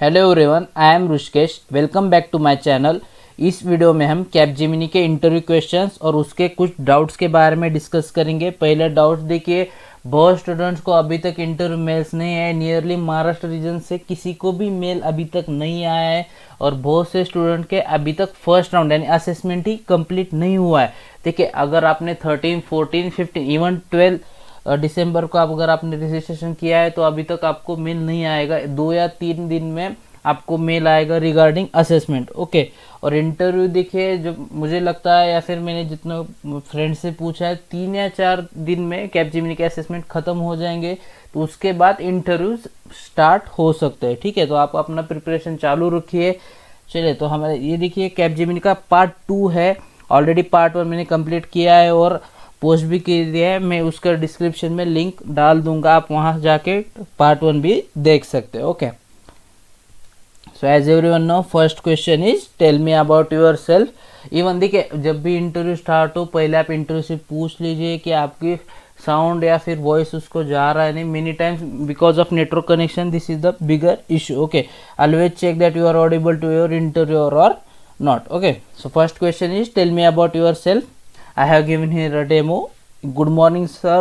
Hello everyone, I am Rishikesh. Welcome back to my channel. इस video में हम Capgemini के इंटरव्यू क्वेश्चंस और उसके कुछ डाउट्स के बारे में डिस्कस करेंगे। पहले डाउट देखिए, बहुत स्टूडेंट्स को अभी तक इंटरव्यू मेल्स नहीं आए। नियरली महाराष्ट्र रीजन से किसी को भी मेल अभी तक नहीं आया है और बहुत से स्टूडेंट के अभी तक फर्स्ट राउंड यानी असेसमेंट ही कंप्लीट नहीं हुआ है। देखिए, अगर आपने 13, 14, 15 इवन 12 दिसंबर को अगर आपने रजिस्ट्रेशन किया है तो अभी तक आपको मेल नहीं आएगा। 2 या 3 दिन में आपको मेल आएगा रिगार्डिंग असेसमेंट। ओके, और इंटरव्यू देखिए, जो मुझे लगता है या फिर मैंने जितना फ्रेंड से पूछा है, 3 या 4 दिन में कैपजेमिनी के असेसमेंट ख़त्म हो जाएंगे। तो उसके बाद इंटरव्यू स्टार्ट हो सकते हैं। ठीक है, तो आप अपना प्रिपरेशन चालू रखिए। चलिए, तो हमारे ये देखिए कैपजेमिनी का पार्ट 2 है। ऑलरेडी पार्ट 1 मैंने कंप्लीट किया है और पोस्ट भी की दिया है। मैं उसका डिस्क्रिप्शन में लिंक डाल दूंगा, आप वहां जाके पार्ट 1 भी देख सकते हैं। Okay, so as everyone know, first question is tell me about yourself. Even देखिए, जब भी इंटरव्यू स्टार्ट हो पहले आप इंटरव्यू से पूछ लीजिए कि आपकी साउंड या फिर वॉइस उसको जा रहा है नहीं। Many times because of network connection this is the bigger issue. Okay, always check that you are audible to your interviewer और not. Okay, so first question is tell me about yourself. I have given here a demo. Good morning, sir.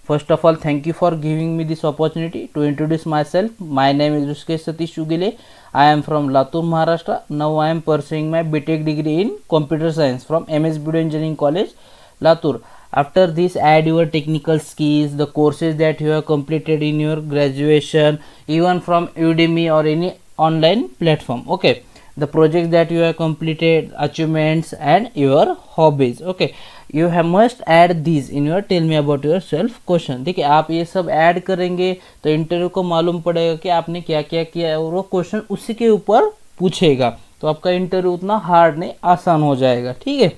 First of all, thank you for giving me this opportunity to introduce myself. My name is Rishikesh Satish Chugile. I am from Latur, Maharashtra. Now I am pursuing my BTech degree in Computer Science from MS Video Engineering College, Latur. After this, add your technical skills, the courses that you have completed in your graduation, even from Udemy or any online platform. Okay, the projects that you have completed, achievements and your hobbies. Okay, you have must add these in your tell me about yourself question. देखिए, आप ये सब add करेंगे तो interview को मालूम पड़ेगा कि आपने क्या क्या किया है और वो क्वेश्चन उसी के ऊपर पूछेगा। तो आपका इंटरव्यू उतना हार्ड नहीं, आसान हो जाएगा। ठीक है,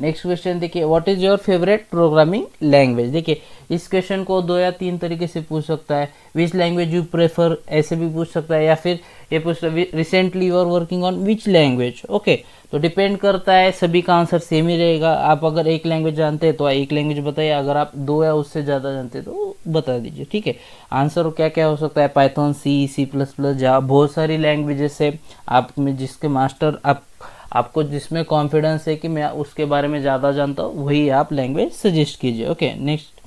नेक्स्ट क्वेश्चन देखिए, what is your favourite programming language. देखिए, इस क्वेश्चन को 2 या 3 तरीके से पूछ सकता है। विच लैंग्वेज यू प्रेफर, ऐसे भी पूछ सकता है, या फिर ये पूछ recently you are working on which language. Okay, तो डिपेंड करता है, सभी का आंसर सेम ही रहेगा। आप अगर एक लैंग्वेज जानते हैं तो एक लैंग्वेज बताइए, अगर आप 2 या उससे ज़्यादा जानते हैं तो बता दीजिए। ठीक है, आंसर क्या क्या हो सकता है, पाइथन, C++, जावा, बहुत सारी लैंग्वेजेस है। आप में जिसके मास्टर आपको जिसमें कॉन्फिडेंस है कि मैं उसके बारे में ज़्यादा जानता हूँ, वही आप लैंग्वेज सजेस्ट कीजिए। Okay, next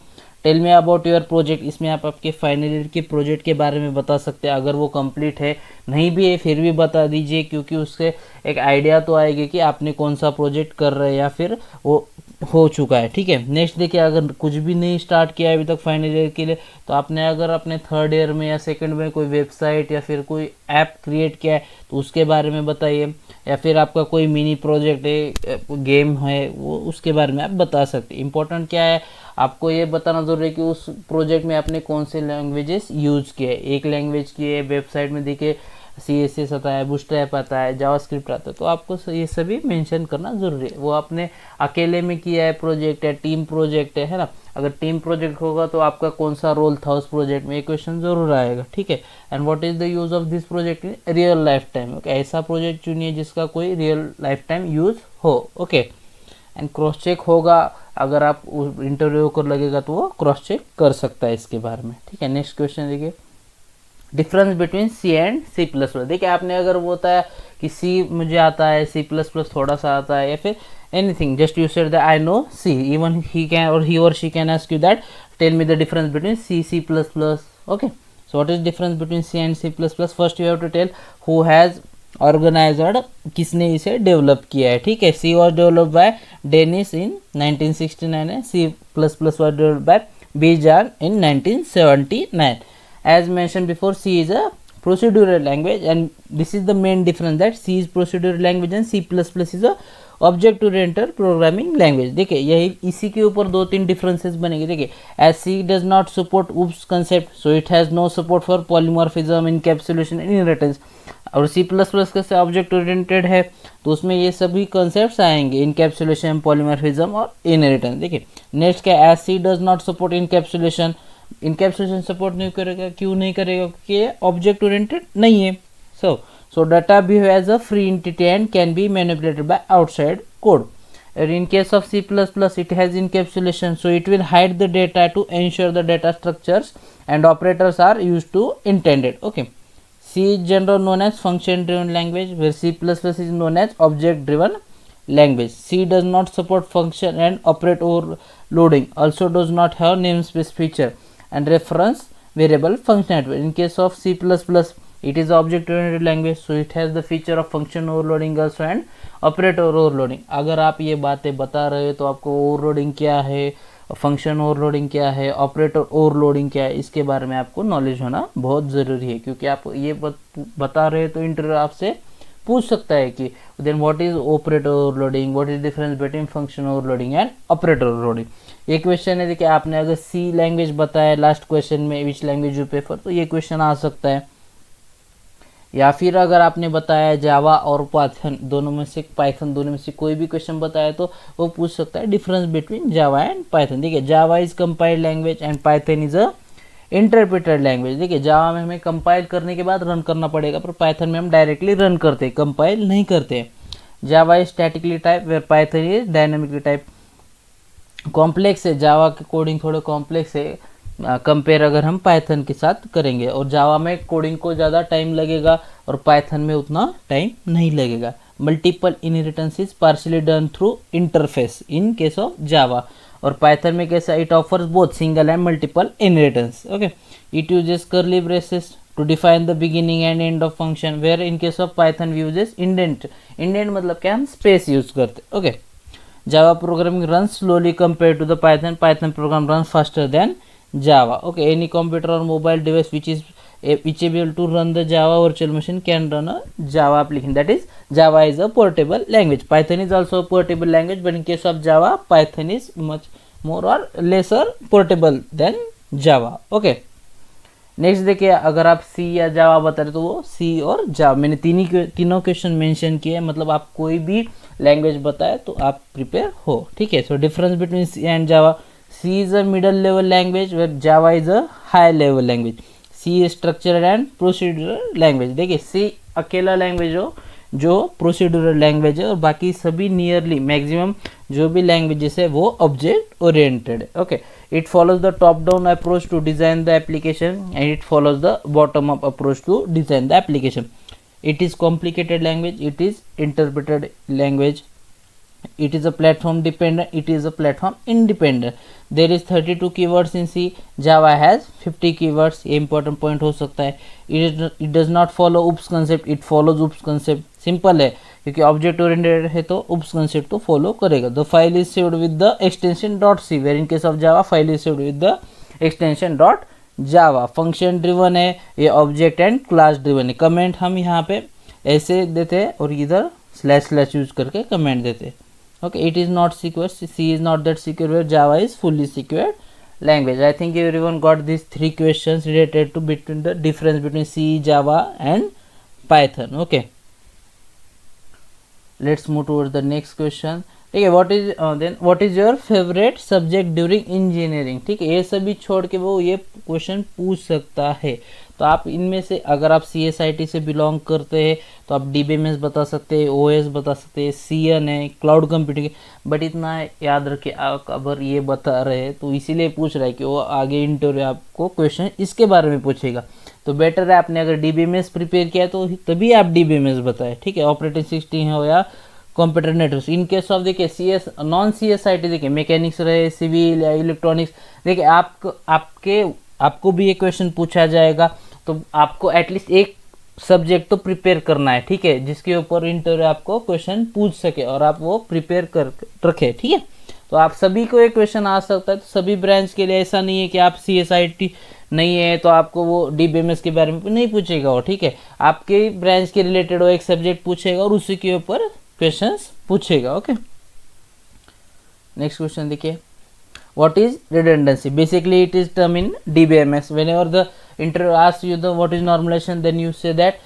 tell me about your project. इसमें आप आपके फाइनल ईयर के प्रोजेक्ट के बारे में बता सकते हैं। अगर वो कंप्लीट है, नहीं भी है, फिर भी बता दीजिए, क्योंकि उससे एक आइडिया तो आएगी कि आपने कौन सा प्रोजेक्ट कर रहे हैं या फिर वो हो चुका है। ठीक है, नेक्स्ट देखिए, अगर कुछ भी नहीं स्टार्ट किया है अभी तक फाइनल ईयर के लिए, तो आपने अगर अपने 3rd ईयर में या 2nd में कोई वेबसाइट या फिर कोई ऐप क्रिएट किया है तो उसके बारे में बताइए, या फिर आपका कोई मिनी प्रोजेक्ट है, गेम है, वो उसके बारे में आप बता सकते हैं। इंपॉर्टेंट क्या है, आपको ये बताना जरूरी है कि उस प्रोजेक्ट में आपने कौन से लैंग्वेजेस यूज़ किए। एक लैंग्वेज की है, वेबसाइट में देखिए CSS आता है, बूटस्ट्रैप आता है, जावास्क्रिप्ट आता है, तो आपको ये सभी मेंशन करना ज़रूरी है। वो आपने अकेले में किया है प्रोजेक्ट है, टीम प्रोजेक्ट है ना। अगर टीम प्रोजेक्ट होगा तो आपका कौन सा रोल था उस प्रोजेक्ट में, ये क्वेश्चन जरूर आएगा। ठीक है, and what is the use of this project in real life time. Okay, ऐसा प्रोजेक्ट चुनिए जिसका कोई रियल लाइफ टाइम यूज़ हो। ओके, एंड क्रॉस चेक होगा, अगर आप इंटरव्यू को लगेगा तो वो क्रॉस चेक कर सकता है इसके बारे में। ठीक है, नेक्स्ट क्वेश्चन देखिए, difference between C and C++। देखिए, आपने अगर वो बताया कि C मुझे आता है, C++ थोड़ा सा आता है, या फिर anything, just you said that I know C, even he or she can ask you that tell me the difference between C++. Okay, so what is difference between C and C++? first you have to tell who has ऑर्गेनाइजर्ड, किसने इसे develop किया है। ठीक है, C was developed by Dennis in 1969 है, C++ was developed by Bejan in 1979. As mentioned before, C is a procedural language and this is the main difference, that C is procedural language and C++ is a object oriented programming language. देखिए, यही इसी के ऊपर 2-3 differences बनेंगे। देखिए, as C does not support UPS concept, so it has no support for polymorphism, encapsulation, inheritance. और C++ कैसे object oriented है तो उसमें ये सभी कॉन्सेप्ट्स आएंगे, इनकैप्सुलेशन, पॉलीमॉर्फिज्म और इनहेरिटेंस। देखिए, नेक्स्ट क्या, as C does not support encapsulation support नहीं करेगा, क्यों नहीं करेगा, क्योंकि ऑब्जेक्ट ओरिएंटेड नहीं है। So data behave as a free entity and can be manipulated by outside code. And in case of C++, it has encapsulation, so it will hide the data to ensure the data structures and operators are used to intended. Okay, C is generally known as function driven language, where C++ is known as object driven language. C does not support function and operate overloading, also does not have namespace feature and reference variable functionality. In case of C++, it is object oriented language, so it has the feature of function overloading also and operator overloading. अगर आप ये बातें बता रहे हो तो आपको overloading क्या है, फंक्शन ओवरलोडिंग क्या है, ऑपरेटर ओवरलोडिंग क्या है, इसके बारे में आपको नॉलेज होना बहुत ज़रूरी है, क्योंकि आप ये बता रहे हो तो इंटरव्यू आपसे पूछ सकता है कि then what is operator overloading, what is difference between function overloading and operator overloading. ये क्वेश्चन है, देखिए आपने अगर सी लैंग्वेज बताया लास्ट क्वेश्चन में, विच लैंग्वेज यू प्रेफर, तो ये क्वेश्चन आ सकता है. या फिर अगर आपने बताया जावा और पाइथन दोनों में से, पाइथन दोनों में से कोई भी क्वेश्चन बताया तो वो पूछ सकता है difference between Java and Python. देखिए Java is compiled language and Python is a interpreted language. देखिए जावा में हमें कंपाइल करने के बाद रन करना पड़ेगा, पर पाइथन में हम डायरेक्टली रन करते हैं, कंपाइल नहीं करते. Java is statically type where Python is dynamically type. Complex है, जावा की कोडिंग थोड़ा कॉम्प्लेक्स है कंपेयर अगर हम पाइथन के साथ करेंगे, और जावा में कोडिंग को ज़्यादा टाइम लगेगा और पाइथन में उतना टाइम नहीं लगेगा. Multiple inheritance is partially done through interface in case of Java, और पाइथन में कैसा, it offers both single and multiple inheritance. Okay, it uses curly braces to define the beginning and end of function, where in case of Python we uses indent. Indent मतलब क्या, हम space use करते. Okay, Java programming run slowly compare to the Python, Python program run faster than Java. Okay, any computer or mobile device which is able to run the Java virtual machine can run a Java application. That is, Java is a portable language. Python is also a portable language, but in case of Java, Python is much more or lesser portable than Java. Okay. Next देखिए, अगर आप सी या जावा बता रहे तो वो सी और जावा, मैंने तीनों क्वेश्चन मेंशन किए, मतलब आप कोई भी लैंग्वेज बताए तो आप प्रिपेयर हो. ठीक है. So difference between C and Java, C is a middle level language where Java is a high level language. C is structured and procedural language. देखिए C अकेला लैंग्वेज हो जो प्रोसीड्यूरल लैंग्वेज है, और बाकी सभी नियरली मैक्सिमम जो भी लैंग्वेजेस है वो ऑब्जेक्ट ओरिएंटेड है. Okay, it follows the top down approach to design the application and it follows the bottom up approach to design the application. It is complicated language, it is interpreted language, it is a platform dependent, it is a platform independent. There is 32 keywords in C, Java has 50 keywords. ये important point हो सकता है. It does not follow OOPS concept, it follows OOPS concept. Simple है, क्योंकि object oriented है तो OOPS concept तो follow करेगा. The file is saved with the extension .c, where in case of Java file is saved with the extension .java. Function driven है, ये object and class driven है. Comment हम यहाँ पे ऐसे देते हैं और इधर / यूज करके कमेंट देते हैं. Okay, it is not secure. C is not that secure, where Java is fully secured language. I think everyone got these 3 questions related to between the difference between C, Java and Python. Okay, let's move towards the next question. ठीक है, what is your favorite subject during engineering. ठीक है, ये सभी छोड़ के वो ये क्वेश्चन पूछ सकता है. तो आप इनमें से अगर आप CSIT से बिलोंग करते हैं तो आप DBMS बता सकते हैं, OS बता सकते हैं, CN है, क्लाउड कंप्यूटिंग. बट इतना याद रखिए, आप अगर ये बता रहे हैं तो इसीलिए पूछ रहा है कि वो आगे इंटरव्यू आपको क्वेश्चन इसके बारे में पूछेगा. तो बेटर है आपने अगर DBMS प्रिपेयर किया तो तभी आप DBMS बताए. ठीक है, ऑपरेटिंग सिस्टम हो या computer network. In case of देखिए नॉन CSIT, देखिए मैकेनिक्स रहे, सिविल या इलेक्ट्रॉनिक्स, देखिए आपको भी ये क्वेश्चन पूछा जाएगा तो आपको एटलीस्ट एक सब्जेक्ट तो प्रिपेयर करना है. ठीक है, जिसके ऊपर इंटरव्यू आपको क्वेश्चन पूछ सके और आप वो प्रिपेयर कर रखे. ठीक है, तो आप सभी को एक क्वेश्चन आ सकता है. तो सभी ब्रांच के लिए ऐसा नहीं है कि आप CSIT नहीं है तो आपको वो DBMS के बारे में नहीं पूछेगा वो. ठीक है, आपके ब्रांच के रिलेटेड वो एक सब्जेक्ट पूछेगा और उसी के ऊपर क्वेश्चंस पूछेगा. ओके, नेक्स्ट क्वेश्चन देखिए, what is redundancy. Basically it is term in DBMS. Whenever the interviewer asks you the what is normalization, then you say that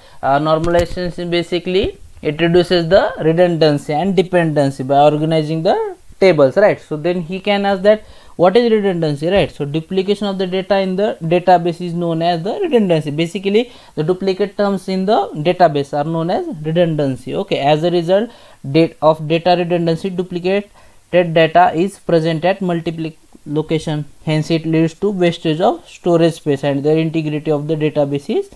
normalization is basically it reduces the redundancy and dependency by organizing the tables, right? So then he can ask that what is redundancy, right? So duplication of the data in the database is known as the redundancy. Basically the duplicate terms in the database are known as redundancy. Okay, as a result of data redundancy, duplicate data is present at multiple location, hence it leads to wastage of storage space and the integrity of the database is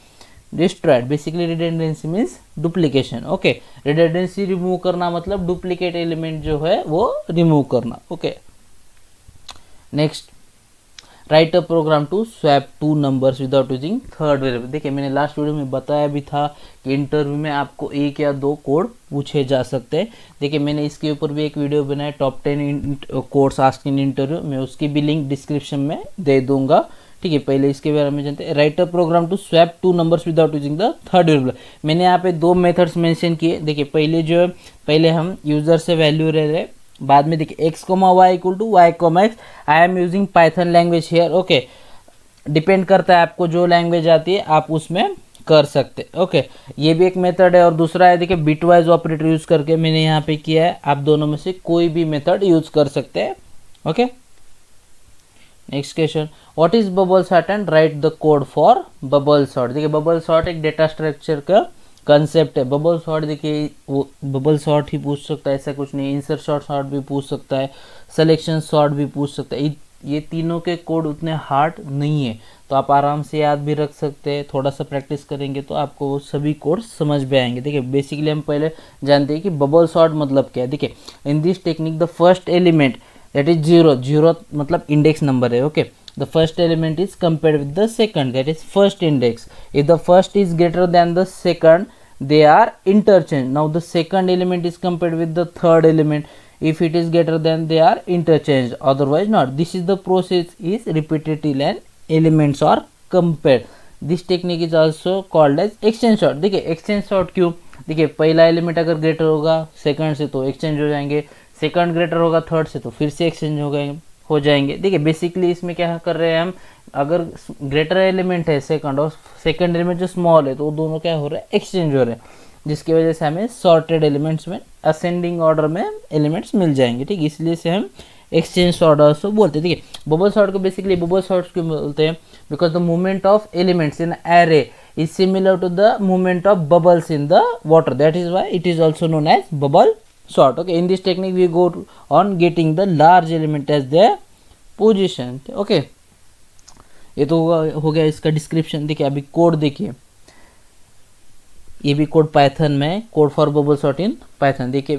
destroyed. Basically redundancy means duplication. Okay, redundancy remove करना मतलब duplicate element जो है वो remove करना। Okay, next, write a program to swap two numbers without using third variable. देखिए मैंने last video में बताया भी था कि इंटरव्यू में आपको एक या दो कोड पूछे जा सकते हैं। देखिए मैंने इसके ऊपर भी एक वीडियो बनाया, top 10 codes asked in interview, मैं उसकी भी लिंक डिस्क्रिप्शन में दे दूंगा। ठीक है, पहले इसके बारे में जानते हैं। Write a program to swap two numbers without using the third variable. मैंने यहाँ पे दो मेथड्स मेंशन किए। देखिए पहले हम यूजर से वैल्यू ले रहे, बाद में देखिए x, y equal to y, x। I am using Python language here. Okay, depend करता है आपको जो लैंग्वेज आती है आप उसमें कर सकते। ओके, ये भी एक मेथड है। और दूसरा है देखिए बिटवाइज ऑपरेटर यूज करके मैंने यहाँ पे किया है। आप दोनों में से कोई भी मेथड यूज कर सकते हैं। Okay, next question, what is bubble sort and write the code for bubble sort. देखिए बबल सॉर्ट एक डेटा स्ट्रक्चर का कंसेप्ट है। बबल सॉर्ट देखिए वो बबल सॉर्ट ही पूछ सकता है, ऐसा कुछ नहीं। इंसर्ट सॉर्ट भी पूछ सकता है, सिलेक्शन सॉर्ट भी पूछ सकता है। ये तीनों के कोड उतने हार्ड नहीं है, तो आप आराम से याद भी रख सकते हैं। थोड़ा सा प्रैक्टिस करेंगे तो आपको वो सभी कोड समझ में आएंगे। देखिए बेसिकली हम पहले जानते हैं कि बबल सॉर्ट मतलब क्या है। देखिए in this technique the first element that is zero मतलब इंडेक्स नंबर है। Okay, the first element is compared with the second, that is first index. If the first is greater than the second, they are interchanged. Now the second element is compared with the third element. If it is greater than, they are interchanged, otherwise not. This is the process is repeated till an elements are compared. This technique is also called as exchange sort. देखिए exchange sort क्यों, देखिए पहला element अगर greater होगा second से तो exchange हो जाएंगे, सेकंड ग्रेटर होगा थर्ड से तो फिर से एक्सचेंज हो जाएंगे। देखिए बेसिकली इसमें क्या कर रहे हैं हम, अगर ग्रेटर एलिमेंट है सेकंड और सेकंड एलिमेंट जो स्मॉल है तो वो दोनों क्या हो रहा है, एक्सचेंज हो रहे हैं, जिसकी वजह से हमें सॉर्टेड एलिमेंट्स में असेंडिंग ऑर्डर में एलिमेंट्स मिल जाएंगे। ठीक, इसलिए से हम एक्सचेंज सॉर्ट ऑल्सो बोलते हैं। देखिए बबल सॉर्ट को बेसिकली बबल सॉर्ट क्यों बोलते हैं, because the movement of elements in array is similar to the movement of bubbles in the water, that is why it is also known as bubble sort. Okay, in this technique we go on getting the large element as their position. Okay, ये तो हो गया इसका description. देखिए अभी code देखिए, ये भी कोड पाइथन में, code for bubble sort in Python. देखिए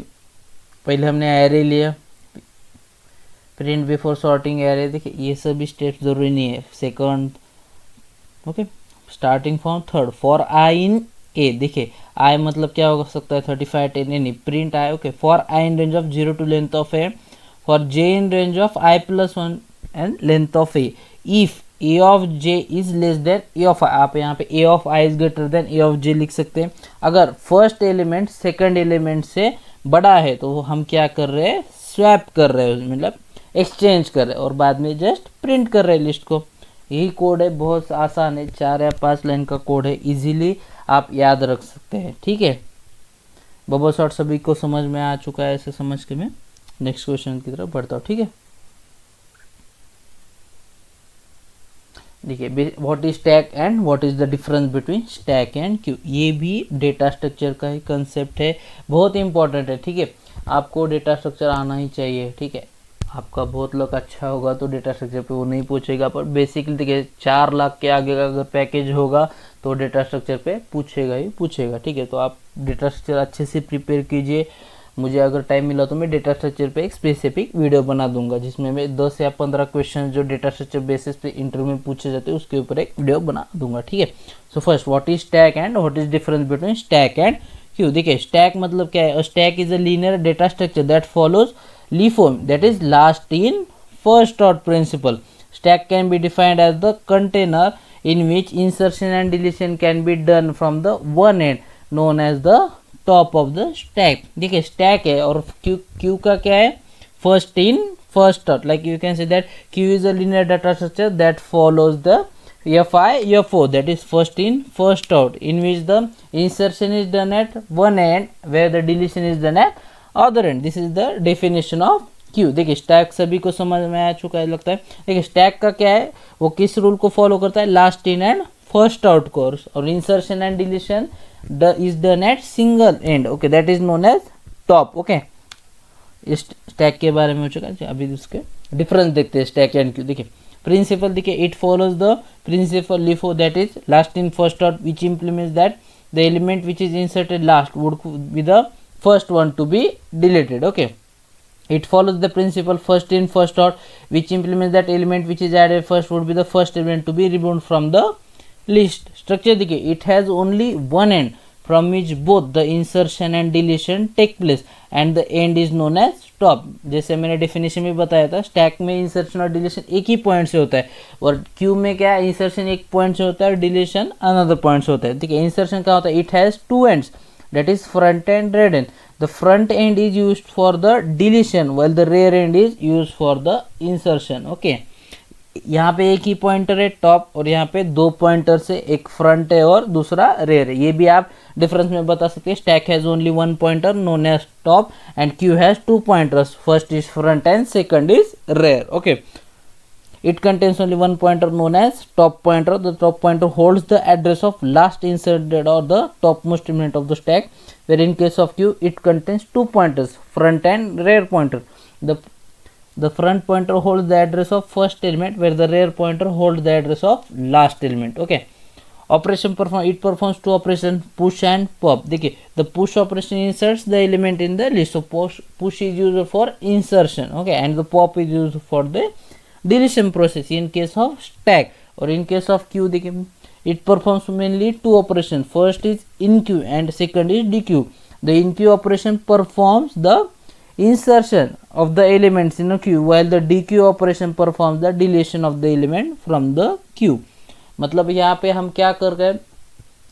पहले हमने एरे लिया, प्रिंट बिफोर सॉर्टिंग एरे। देखिए ये सभी स्टेप्स जरूरी नहीं है, second. Okay, starting from third for I in A. देखिए आई मतलब क्या हो सकता है 35 10 any print I. Okay, for I in range of 0 to length of A, for J in range of I plus 1 and length of A. If A of J is less than A of I, आप यहाँ पे A of I is greater than A of जे लिख सकते हैं। अगर first element second element से बड़ा है तो हम क्या कर रहे हैं, स्वैप कर रहे हैं, मतलब एक्सचेंज कर रहे हैं, और बाद में जस्ट प्रिंट कर रहे हैं लिस्ट को। यही कोड है, बहुत आसान है, 4 या 5 लाइन का कोड है, इजीली आप याद रख सकते हैं। ठीक है, बबल सॉर्ट सभी को समझ में आ चुका है। ऐसे समझ के मैं नेक्स्ट क्वेश्चन की तरफ बढ़ता हूँ। ठीक है, देखिए what is stack and what is the difference between stack and Q. ये भी डेटा स्ट्रक्चर का ही कंसेप्ट है, बहुत इंपॉर्टेंट है। ठीक है, आपको डेटा स्ट्रक्चर आना ही चाहिए। ठीक है, आपका बहुत लक अच्छा होगा तो डेटा स्ट्रक्चर पे वो नहीं पूछेगा, पर बेसिकली देखिए 4 लाख के आगे का अगर पैकेज होगा तो डेटा स्ट्रक्चर पे पूछेगा ही पूछेगा। ठीक है, तो आप डेटा स्ट्रक्चर अच्छे से प्रिपेयर कीजिए। मुझे अगर टाइम मिला तो मैं डेटा स्ट्रक्चर पे एक स्पेसिफिक वीडियो बना दूंगा, जिसमें मैं 10 या 15 क्वेश्चन जो डेटा स्ट्रक्चर बेसिस पे इंटरव्यू में पूछे जाते हैं उसके ऊपर एक वीडियो बना दूंगा। ठीक है, so first what is stack and what is difference between stack and queue. देखिए स्टैक मतलब क्या है, stack is a linear data structure that follows LIFO form, that is last in first out principle. Stack can be defined as the container in which insertion and deletion can be done from the one end, known as the top of the stack. देखिए stack है और Q का क्या है, first in first out. Like you can say that Q is a linear data structure that follows the FI FO, that is first in first out, in which the insertion is done at one end where the deletion is done at other end. This is the definition of Q. देखिए stack सभी को समझ में आ चुका है लगता है। देखिए स्टैक का क्या है, वो किस रूल को फॉलो करता है, last in and first out course, और insertion and deletion is done at single end. Okay, that is known as top. Okay, इस स्टैक के बारे में हो चुका है। अभी उसके डिफरेंस देखते हैं स्टैक एंड क्यू। देखिए प्रिंसिपल देखिए it follows the principle LIFO that is last in first out which implements that the element which is inserted last would be the first one to be deleted. Okay, it follows the principle first in first out which implements that element which is added first would be the first element to be removed from the list. Structure देखिए it has only one end from which both the insertion and deletion take place and the end is known as stop. जैसे मैंने definition में बताया था stack में insertion और deletion एक ही point से होता है और क्यू में क्या है इंसर्शन एक पॉइंट से होता है और डिलीशन अनदर पॉइंट से होता है. ठीक है, इंसर्शन क्या होता है it has two ends that is front and rear end. The front end is used for the deletion while the rear end is used for the insertion. Okay, यहाँ पे एक ही पॉइंटर है टॉप और यहाँ पे दो पॉइंटर से एक फ्रंट है और दूसरा रेयर है. ये भी आप डिफरेंस में बता सकते हैं. Stack has only one pointer known as top and queue has two pointers, first is front and second is rear. Okay, it contains only one pointer known as top pointer. The top pointer holds the address of last inserted or the topmost element of the stack, where in case of queue it contains two pointers, front and rear pointer. The front pointer holds the address of first element, where the rear pointer holds the address of last element. Okay, operation perform, it performs two operations, push and pop. देखिए the push operation inserts the element in the list. So push is used for insertion, okay, and the pop is used for the deletion process in case of stack. or in case of queue देखिए it performs mainly two operations, first is in queue and second is dequeue. The in queue operation performs the insertion of the elements in a queue while the dequeue operation performs the deletion of the element from the queue. मतलब यहाँ पे हम क्या कर रहे हैं,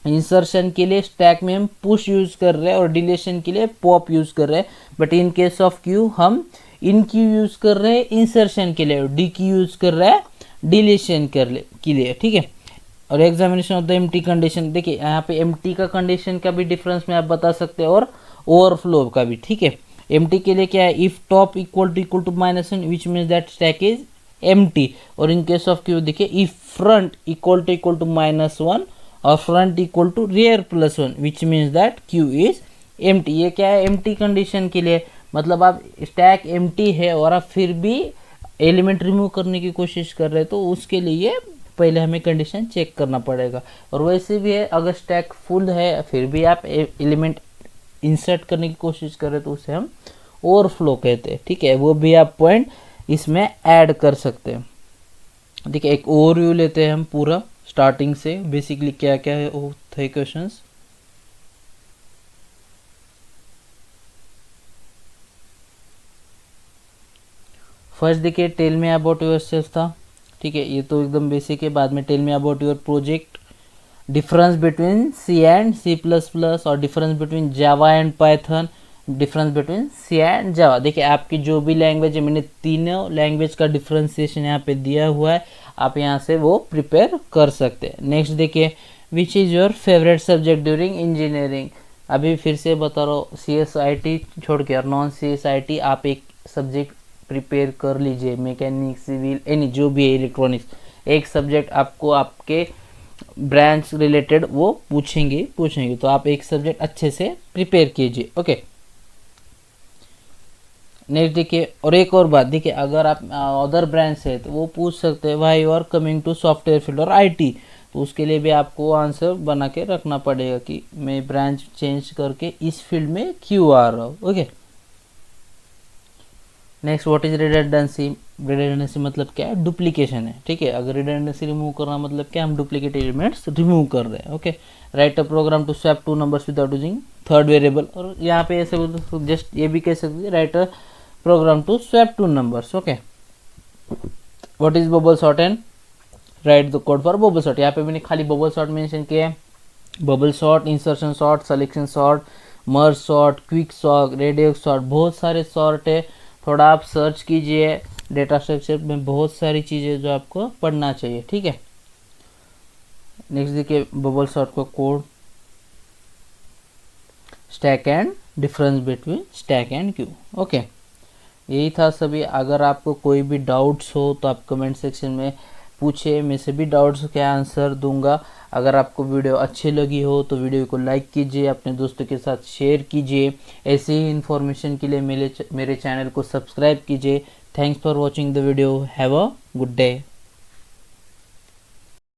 insertion के लिए स्टैक में हम पुश यूज कर रहे हैं और डिलीशन के लिए पॉप यूज कर रहे हैं. But in case of Q हम इन क्यू यूज कर रहे हैं इंसर्शन के लिए और डी क्यू यूज कर रहे हैं डिलीशन के लिए. ठीक है, और examination of the empty condition देखिए यहाँ पे एम्प्टी का कंडीशन का भी डिफरेंस में आप बता सकते हैं और ओवरफ्लो का भी. ठीक है, एम्प्टी के लिए क्या है if top equal to -1 which means that stack is empty. और इन केस ऑफ क्यू देखिए इफ फ्रंट इक्वल टू -1 और front equal to rear +1 which means that queue is empty. ये क्या है एम्प्टी कंडीशन के लिए, मतलब आप स्टैक एम्प्टी है और आप फिर भी एलिमेंट रिमूव करने की कोशिश कर रहे हैं तो उसके लिए पहले हमें कंडीशन चेक करना पड़ेगा. और वैसे भी है अगर स्टैक फुल है फिर भी आप एलिमेंट इंसर्ट करने की कोशिश कर रहे हैं तो उसे हम ओवरफ्लो कहते हैं. ठीक है, वो भी आप पॉइंट इसमें ऐड कर सकते हैं. देखिए एक ओवरव्यू लेते हैं हम पूरा स्टार्टिंग से, बेसिकली क्या क्या है वो थे क्वेश्चंस. फर्स्ट देखिए tell me about yourself था. ठीक है, ये तो एकदम बेसिक है. बाद में tell me about your project, difference between C and C++ और difference between Java and Python, difference between C and Java. देखिए आपकी जो भी लैंग्वेज है मैंने तीनों लैंग्वेज का डिफ्रेंसिएशन यहाँ पे दिया हुआ है, आप यहाँ से वो प्रिपेयर कर सकते हैं. नेक्स्ट देखिए which is your favourite subject during engineering. अभी फिर से बता रहा हूँ CSIT छोड़ के और नॉन CSIT आप एक सब्जेक्ट प्रिपेयर कर लीजिए, मैकेनिक सिविल एनी जो भी है इलेक्ट्रॉनिक्स, एक सब्जेक्ट आपको आपके ब्रांच रिलेटेड वो पूछेंगे तो आप एक सब्जेक्ट अच्छे से प्रिपेयर कीजिए. ओके, नेक्स्ट देखिए और एक और बात देखिए अगर आप अदर ब्रांच है तो वो पूछ सकते हैं why you are coming to software field और IT, तो उसके लिए भी आपको आंसर बना के रखना पड़ेगा कि मैं ब्रांच चेंज करके इस फील्ड में क्यों आ रहा हूँ. Okay, next what is redundancy. Redundancy मतलब क्या है, डुप्लीकेशन है. ठीक है, अगर रिडंडेंसी रिमूव करना मतलब क्या, हम डुप्लीकेट एलिमेंट्स रिमूव कर रहे हैं. Okay, write a program to swap two numbers without using third variable. और यहाँ पे ऐसे जस्ट ये भी कह सकते हैं write a program to swap two numbers. Okay, what is bubble sort and write the code for bubble sort. यहाँ पे मैंने खाली बबल सॉर्ट मेंशन किया है. Bubble sort, insertion sort, selection sort, merge sort, quick sort, radius sort, बहुत सारे sort है. थोड़ा आप सर्च कीजिए, डेटा स्ट्रक्चर में बहुत सारी चीज़ें जो आपको पढ़ना चाहिए. ठीक है, नेक्स्ट देखिए बबल सॉर्ट का code, stack and difference between stack and Q. Okay, यही था सभी. अगर आपको कोई भी डाउट्स हो तो आप कमेंट सेक्शन में पूछे, मैं सभी डाउट्स के आंसर दूंगा. अगर आपको वीडियो अच्छी लगी हो तो वीडियो को लाइक कीजिए, अपने दोस्तों के साथ शेयर कीजिए. ऐसे ही इन्फॉर्मेशन के लिए मेरे चैनल को सब्सक्राइब कीजिए. Thanks for watching the video. Have a good day.